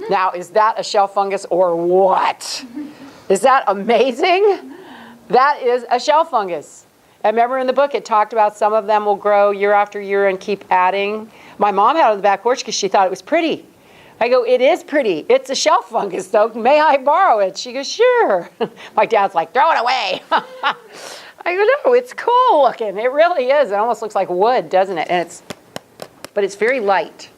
Now, is that a shelf fungus or what? Is that amazing? That is a shelf fungus. And remember in the book it talked about some of them will grow year after year and keep adding. My mom had it on the back porch because she thought it was pretty. I go, it is pretty. It's a shelf fungus, though. May I borrow it? She goes, sure. My dad's like, throw it away. I go, no, it's cool looking. It really is. It almost looks like wood, doesn't it? And but it's very light,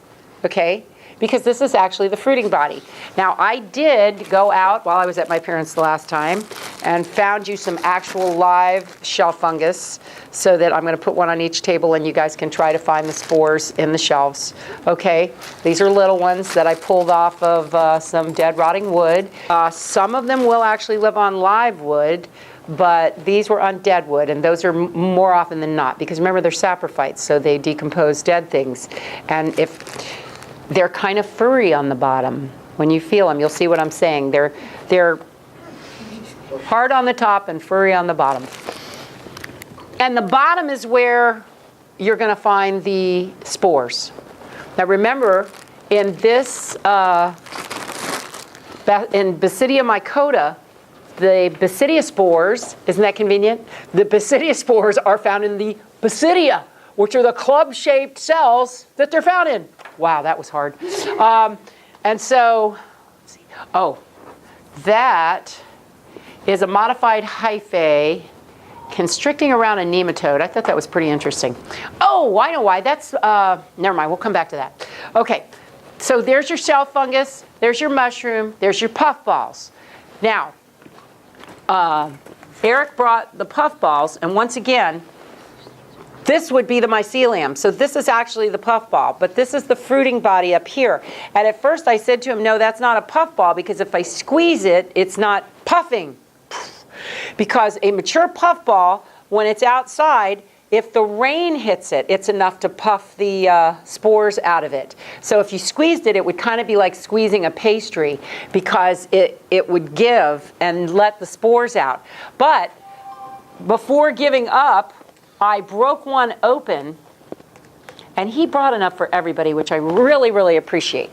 okay? Because this is actually the fruiting body. Now, I did go out while I was at my parents' the last time and found you some actual live shelf fungus so that I'm going to put one on each table and you guys can try to find the spores in the shelves. Okay, these are little ones that I pulled off of some dead rotting wood. Some of them will actually live on live wood, but these were on dead wood, and those are more often than not, because remember they're saprophytes, so they decompose dead things. And if they're kind of furry on the bottom. When you feel them, you'll see what I'm saying. They're hard on the top and furry on the bottom. And the bottom is where you're going to find the spores. Now remember, in this, in Ascomycota, the basidia spores, isn't that convenient? The basidia spores are found in the basidia, which are the club-shaped cells that they're found in. Wow, that was hard. And so, let's see. Oh, that is a modified hyphae constricting around a nematode. I thought that was pretty interesting. Oh, I know why. That's, never mind, we'll come back to that. Okay, so there's your shelf fungus, there's your mushroom, there's your puffballs. Now, Eric brought the puffballs, and once again, this would be the mycelium. So this is actually the puffball, but this is the fruiting body up here. And at first I said to him, no, that's not a puffball, because if I squeeze it, it's not puffing. Because a mature puffball, when it's outside, if the rain hits it, it's enough to puff the spores out of it. So if you squeezed it, it would kind of be like squeezing a pastry, because it would give and let the spores out. But before giving up, I broke one open, and he brought enough for everybody, which I really, really appreciate.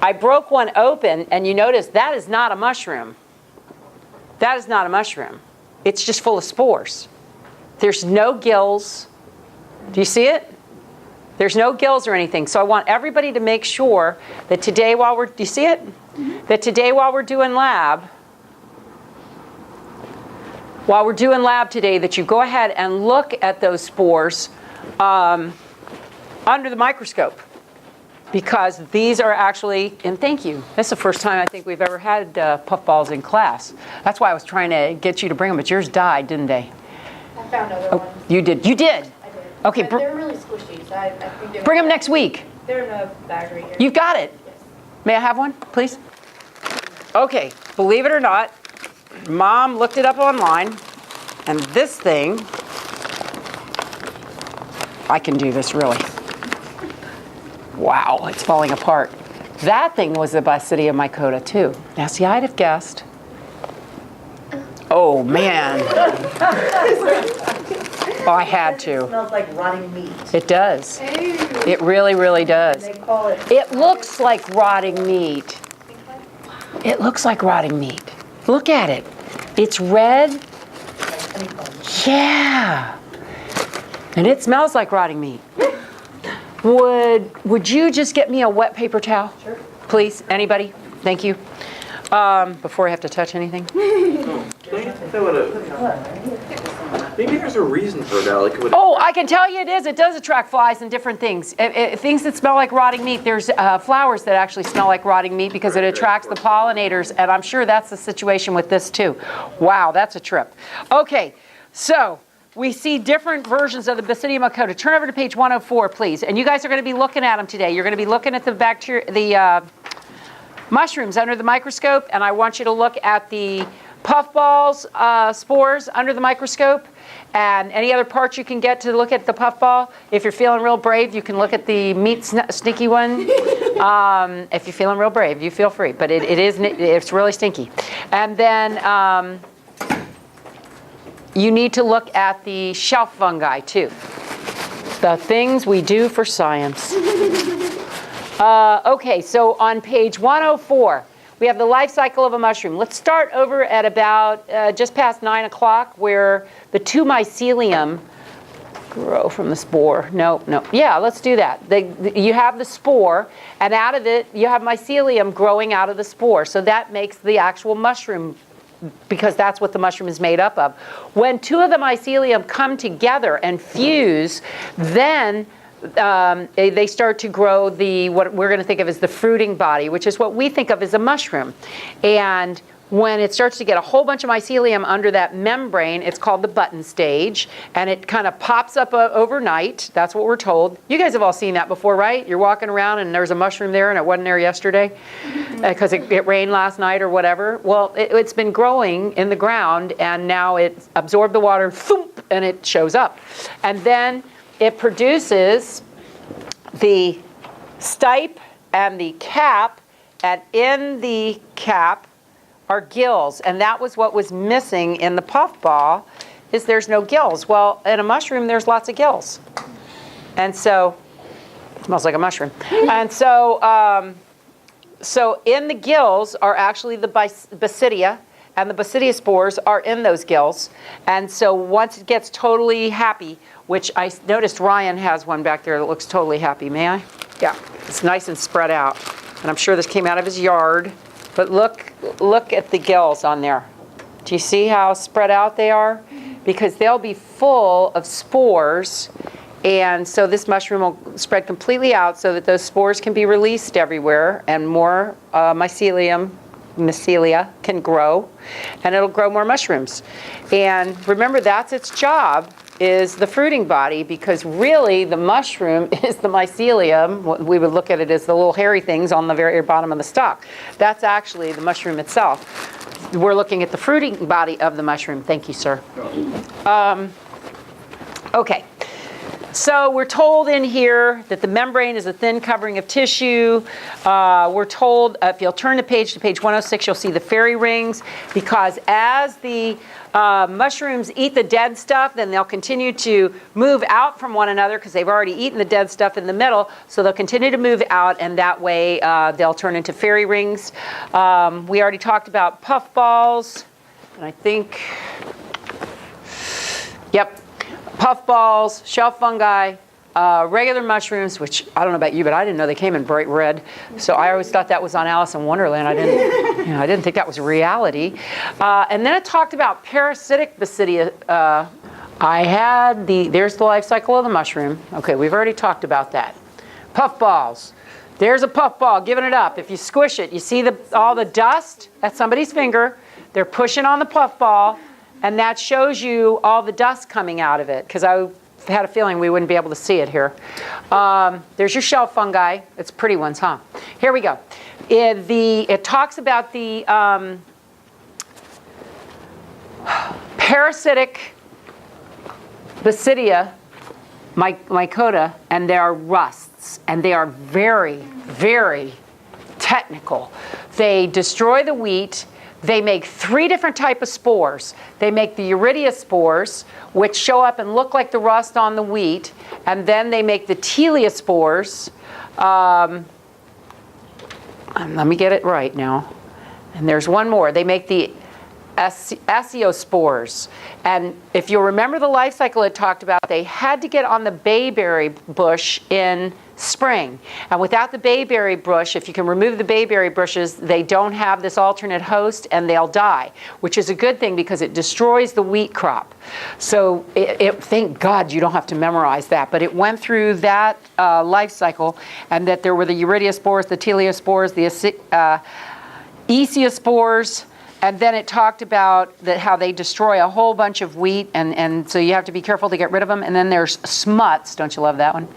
I broke one open, and you notice that is not a mushroom. That is not a mushroom. It's just full of spores. There's no gills. Do you see it? There's no gills or anything. So I want everybody to make sure that today while do you see it? Mm-hmm. That today while we're doing lab today, that you go ahead and look at those spores under the microscope. Because these are actually, and thank you, that's the first time I think we've ever had puffballs in class. That's why I was trying to get you to bring them, but yours died, didn't they? I found other ones. You did? You did? I did. Okay. But they're really squishy, so I think they're... Bring them next week. They're in a bag right here. You've got it. Yes. May I have one, please? Okay, believe it or not, Mom looked it up online, and this thing, I can do this really. Wow, it's falling apart. That thing was the Ascomycota too. Now see, I'd have guessed. Oh man. Oh, I had to. It smells like rotting meat. It does. It really, really does. They call it... It looks like rotting meat. It looks like rotting meat. Look at it. It's red. Yeah. And it smells like rotting meat. Would you just get me a wet paper towel? Sure. Please, anybody? Thank you. Before I have to touch anything. Maybe there's a reason for that. Like Oh, I can tell you it is. It does attract flies and different things. Things that smell like rotting meat. There's flowers that actually smell like rotting meat because it attracts the pollinators, and I'm sure that's the situation with this too. Wow, that's a trip. Okay, so we see different versions of the Ascomycota. Turn over to page 104, please. And you guys are going to be looking at them today. You're going to be looking at the mushrooms under the microscope, and I want you to look at the puffballs, spores under the microscope, and any other parts you can get to look at the puffball. If you're feeling real brave, you can look at the meat sneaky one. If you're feeling real brave, you feel free, but it's really stinky. And then you need to look at the shelf fungi too. The things we do for science. Okay, so on page 104, we have the life cycle of a mushroom. Let's start over at about just past 9 o'clock, where the two mycelium grow from the spore. No. Yeah, let's do that. You have the spore, and out of it, you have mycelium growing out of the spore. So that makes the actual mushroom, because that's what the mushroom is made up of. When two of the mycelium come together and fuse, then they start to grow what we're going to think of as the fruiting body, which is what we think of as a mushroom. And when it starts to get a whole bunch of mycelium under that membrane, it's called the button stage, and it kind of pops up overnight. That's what we're told. You guys have all seen that before, right? You're walking around and there's a mushroom there and it wasn't there yesterday because it rained last night or whatever. Well, it's been growing in the ground, and now it's absorbed the water, thump, and it shows up. And then it produces the stipe and the cap, and in the cap are gills, and that was what was missing in the puffball, is there's no gills. Well, in a mushroom, there's lots of gills. And so, it smells like a mushroom. And so, so in the gills are actually the basidia, and the basidia spores are in those gills. And so once it gets totally happy, which I noticed Ryan has one back there that looks totally happy. May I? Yeah, it's nice and spread out. And I'm sure this came out of his yard. But look at the gills on there. Do you see how spread out they are? Because they'll be full of spores, and so this mushroom will spread completely out so that those spores can be released everywhere, and more mycelia can grow, and it'll grow more mushrooms. And remember, that's its job, is the fruiting body, because really the mushroom is the mycelium. We would look at it as the little hairy things on the very bottom of the stalk. That's actually the mushroom itself. We're looking at the fruiting body of the mushroom. Thank you, sir. Okay. So we're told in here that the membrane is a thin covering of tissue. We're told, if you'll turn to page 106, you'll see the fairy rings, because as the mushrooms eat the dead stuff, then they'll continue to move out from one another because they've already eaten the dead stuff in the middle. So they'll continue to move out, and that way they'll turn into fairy rings. We already talked about puffballs, and I think, yep. Puffballs, shelf fungi, regular mushrooms, which I don't know about you, but I didn't know they came in bright red. So I always thought that was on Alice in Wonderland. I didn't think that was reality. And then it talked about parasitic basidia. There's the life cycle of the mushroom. Okay, we've already talked about that. Puffballs. There's a puffball, giving it up. If you squish it, you see all the dust? That's somebody's finger. They're pushing on the puffball. And that shows you all the dust coming out of it, because I had a feeling we wouldn't be able to see it here. There's your shelf fungi. It's pretty ones, huh? Here we go. It talks about the parasitic basidia, mycota, and they are rusts, and they are very, very technical. They destroy the wheat. They make 3 different types of spores. They make the Uridia spores, which show up and look like the rust on the wheat, and then they make the Telia spores. Let me get it right now. And there's one more. They make the Ascomycota. And if you'll remember the life cycle it talked about, they had to get on the bayberry bush in spring. And without the bayberry bush, if you can remove the bayberry bushes, they don't have this alternate host and they'll die, which is a good thing because it destroys the wheat crop. So thank God you don't have to memorize that, but it went through that life cycle, and that there were the Uridia spores, the Telia spores, the Ascomycota, and then it talked about how they destroy a whole bunch of wheat, and so you have to be careful to get rid of them. And then there's smuts. Don't you love that one?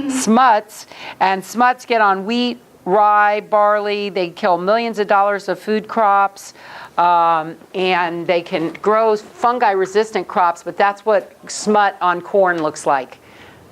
Smuts. And smuts get on wheat, rye, barley. They kill millions of dollars of food crops. And they can grow fungi-resistant crops, but that's what smut on corn looks like.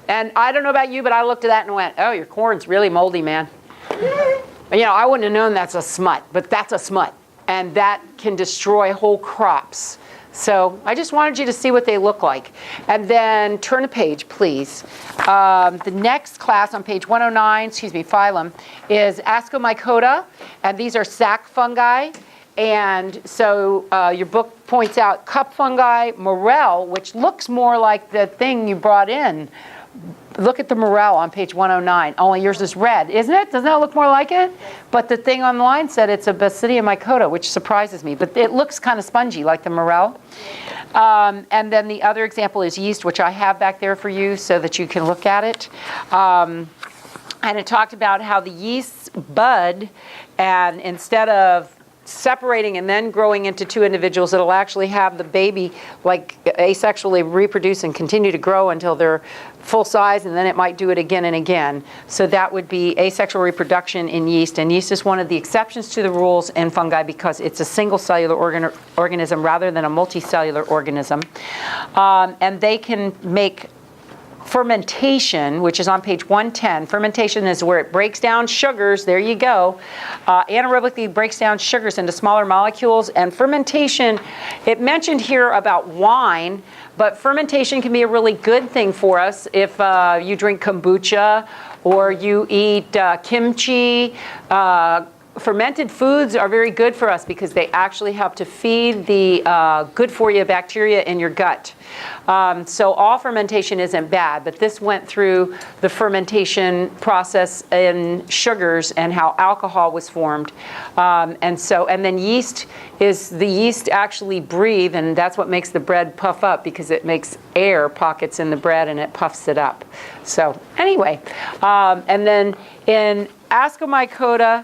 And I don't know about you, but I looked at that and went, oh, your corn's really moldy, man. I wouldn't have known that's a smut, but that's a smut. And that can destroy whole crops. So I just wanted you to see what they look like. And then turn a page, please. The next class on page 109, phylum, is Ascomycota, and these are sac fungi. And so your book points out cup fungi, morel, which looks more like the thing you brought in. Look at the morel on page 109. Only yours is red, isn't it? Doesn't that look more like it? But the thing online said it's a Basidiomycota, which surprises me. But it looks kind of spongy, like the morel. And then the other example is yeast, which I have back there for you so that you can look at it. And it talked about how the yeasts bud, and instead of separating and then growing into two individuals, it'll actually have the baby like asexually reproduce and continue to grow until they're full size, and then it might do it again and again. So that would be asexual reproduction in yeast, and yeast is one of the exceptions to the rules in fungi because it's a single cellular organism rather than a multicellular organism. And they can make fermentation, which is on page 110. Fermentation is where it breaks down sugars, there you go, anaerobically breaks down sugars into smaller molecules. And fermentation, it mentioned here about wine, but fermentation can be a really good thing for us if you drink kombucha or you eat kimchi. Fermented foods are very good for us because they actually help to feed the good for you bacteria in your gut. So all fermentation isn't bad, but this went through the fermentation process in sugars and how alcohol was formed. And then yeast is, the yeast actually breathe, and that's what makes the bread puff up because it makes air pockets in the bread and it puffs it up. So anyway, and then in Ascomycota,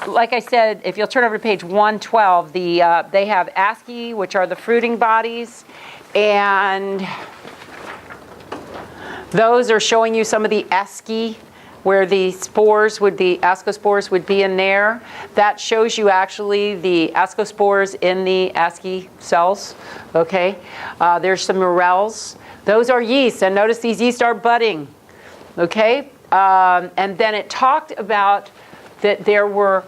like I said, if you'll turn over to page 112, they have asci, which are the fruiting bodies, and those are showing you some of the asci, where the spores would be, ascospores would be in there. That shows you actually the ascospores in the asci cells, okay? There's some morels. Those are yeast, and notice these yeast are budding, okay? And then it talked about that there were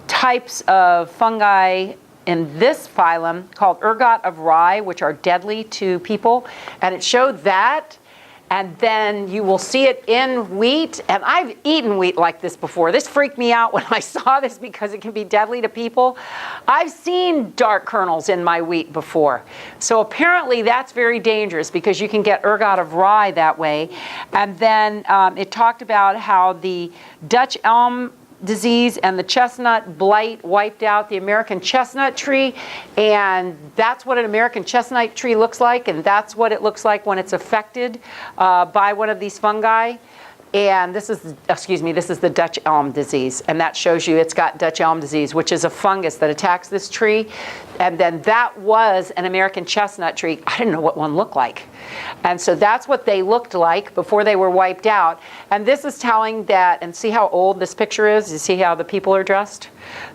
types of fungi in this phylum called Ergot of Rye, which are deadly to people. And it showed that. And then you will see it in wheat. And I've eaten wheat like this before. This freaked me out when I saw this because it can be deadly to people. I've seen dark kernels in my wheat before. So apparently that's very dangerous because you can get ergot of rye that way. And then it talked about how the Dutch elm disease and the chestnut blight wiped out the American chestnut tree, and that's what an American chestnut tree looks like, and that's what it looks like when it's affected by one of these fungi. And this is the Dutch elm disease, and that shows you it's got Dutch elm disease, which is a fungus that attacks this tree. And then that was an American chestnut tree. I didn't know what one looked like. And so that's what they looked like before they were wiped out. And this is telling that, and see how old this picture is? You see how the people are dressed?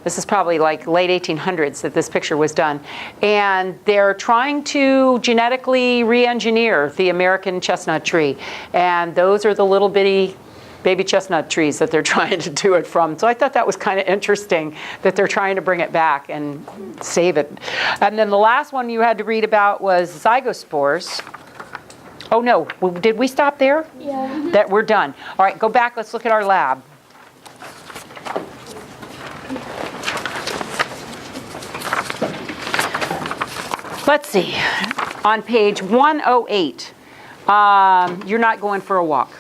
This is probably like late 1800s that this picture was done. And they're trying to genetically re-engineer the American chestnut tree. And those are the little bitty baby chestnut trees that they're trying to do it from. So I thought that was kind of interesting that they're trying to bring it back and save it. And then the last one you had to read about was zygospores. Oh no, did we stop there? Yeah. That we're done. All right, go back, let's look at our lab. Let's see, on page 108, you're not going for a walk.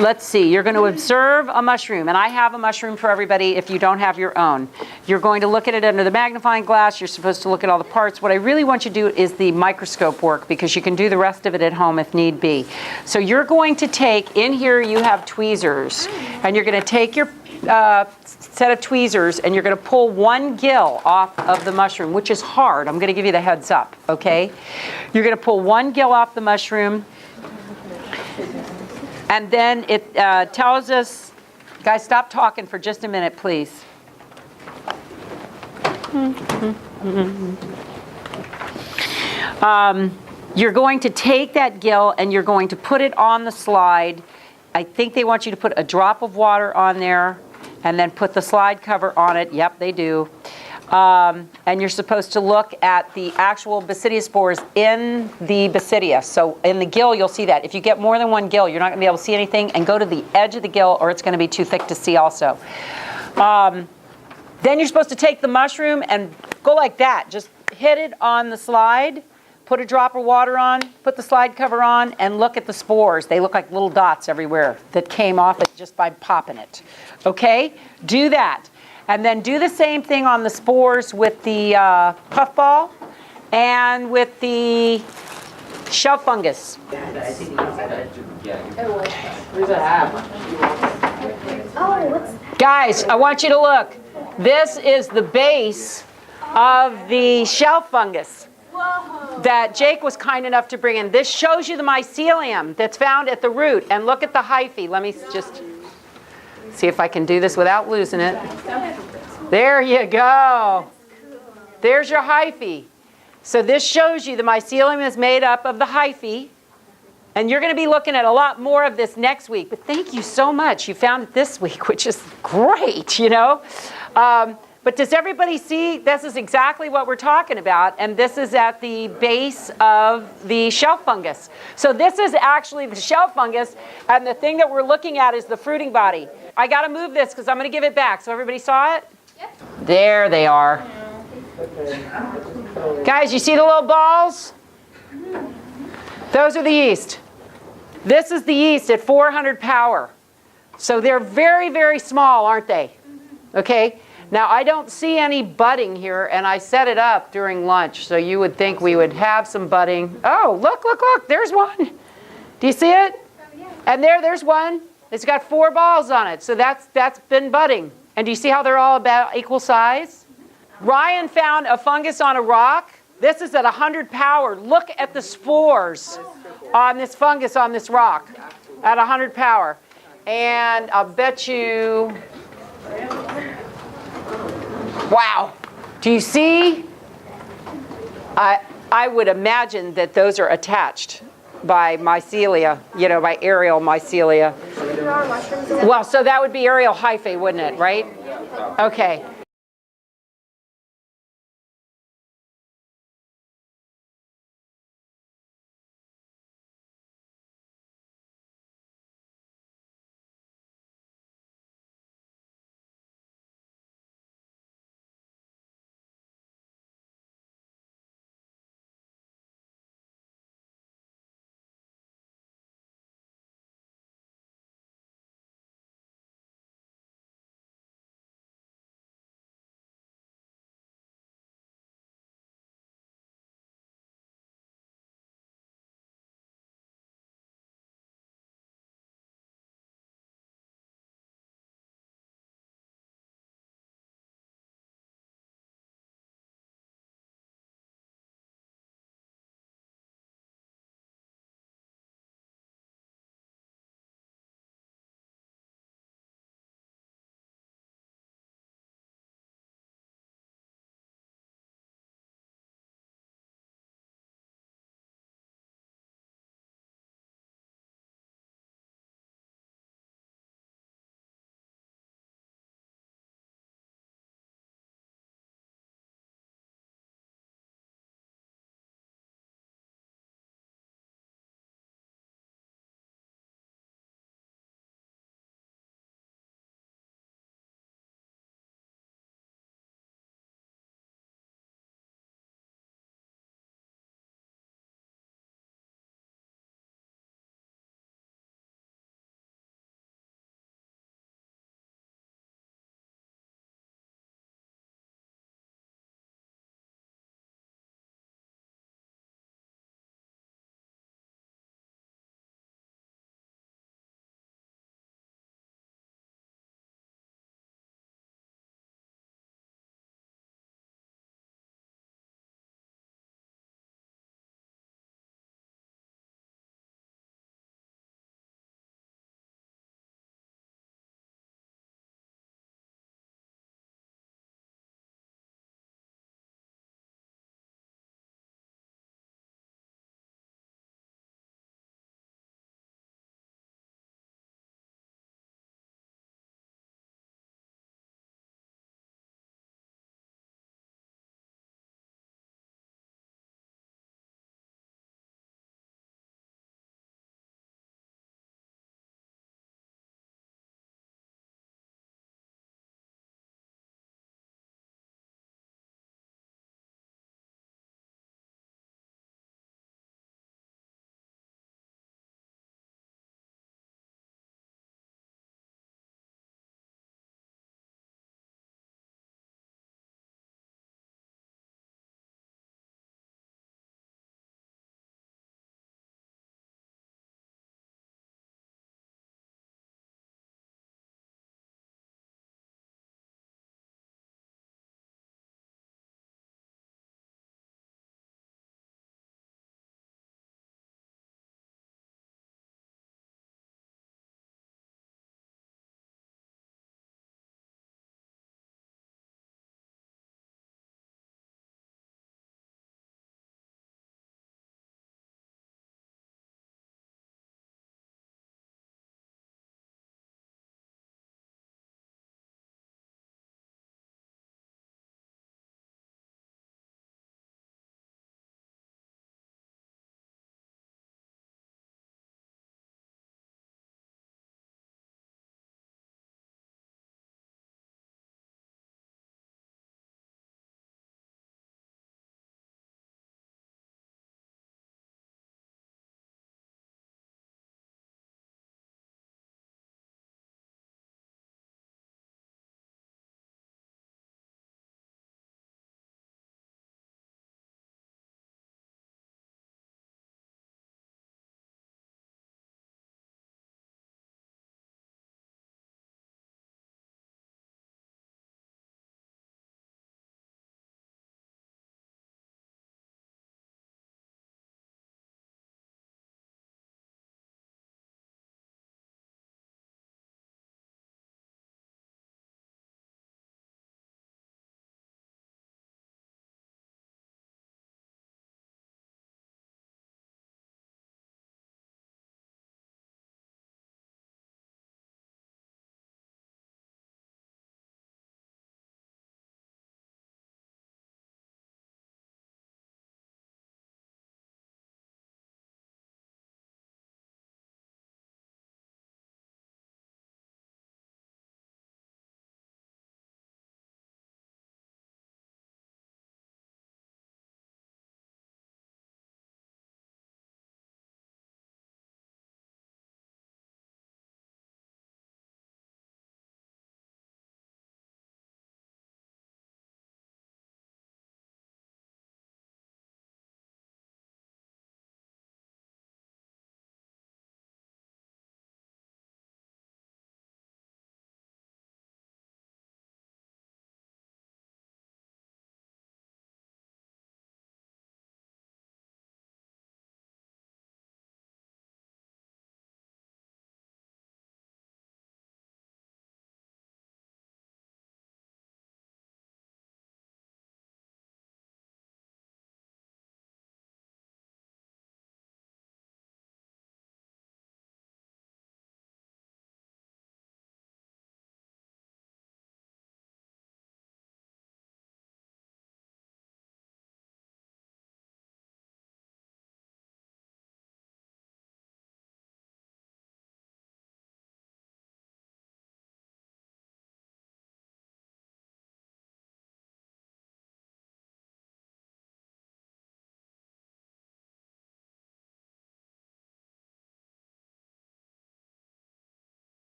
Let's see, you're going to observe a mushroom, and I have a mushroom for everybody if you don't have your own. You're going to look at it under the magnifying glass. You're supposed to look at all the parts. What I really want you to do is the microscope work because you can do the rest of it at home if need be. So you're going to take, in here you have tweezers, and you're going to take your set of tweezers and you're going to pull one gill off of the mushroom, which is hard. I'm going to give you the heads up, okay? You're going to pull one gill off the mushroom. And then it tells us, guys, stop talking for just a minute, please. You're going to take that gill and you're going to put it on the slide. I think they want you to put a drop of water on there and then put the slide cover on it. Yep, they do. And you're supposed to look at the actual basidia spores in the basidia. So in the gill, you'll see that. If you get more than one gill, you're not going to be able to see anything. And go to the edge of the gill, or it's going to be too thick to see also. Then you're supposed to take the mushroom and go like that. Just hit it on the slide, put a drop of water on, put the slide cover on, and look at the spores. They look like little dots everywhere that came off it just by popping it. Okay? Do that. And then do the same thing on the spores with the puffball and with the shelf fungus. Guys, I want you to look. This is the base of the shelf fungus that Jake was kind enough to bring in. This shows you the mycelium that's found at the root. And look at the hyphae. Let me just see if I can do this without losing it. There you go. There's your hyphae. So this shows you the mycelium is made up of the hyphae. And you're going to be looking at a lot more of this next week. But thank you so much. You found it this week, which is great, you know. But does everybody see? This is exactly what we're talking about. And this is at the base of the shelf fungus. So this is actually the shelf fungus. And the thing that we're looking at is the fruiting body. I got to move this because I'm going to give it back. So everybody saw it? Yep. There they are. Guys, you see the little balls? Those are the yeast. This is the yeast at 400 power. So they're very, very small, aren't they? Okay. Now, I don't see any budding here, and I set it up during lunch, so you would think we would have some budding. Oh, look, look, look, there's one. Do you see it? And there's one. It's got 4 balls on it, so that's been budding. And do you see how they're all about equal size? Ryan found a fungus on a rock. This is at 100 power. Look at the spores on this fungus on this rock at 100 power. And I'll bet you... Wow. Do you see? I would imagine that those are attached by mycelia, you know, by aerial mycelia. Well, so that would be aerial hyphae, wouldn't it, right? Okay.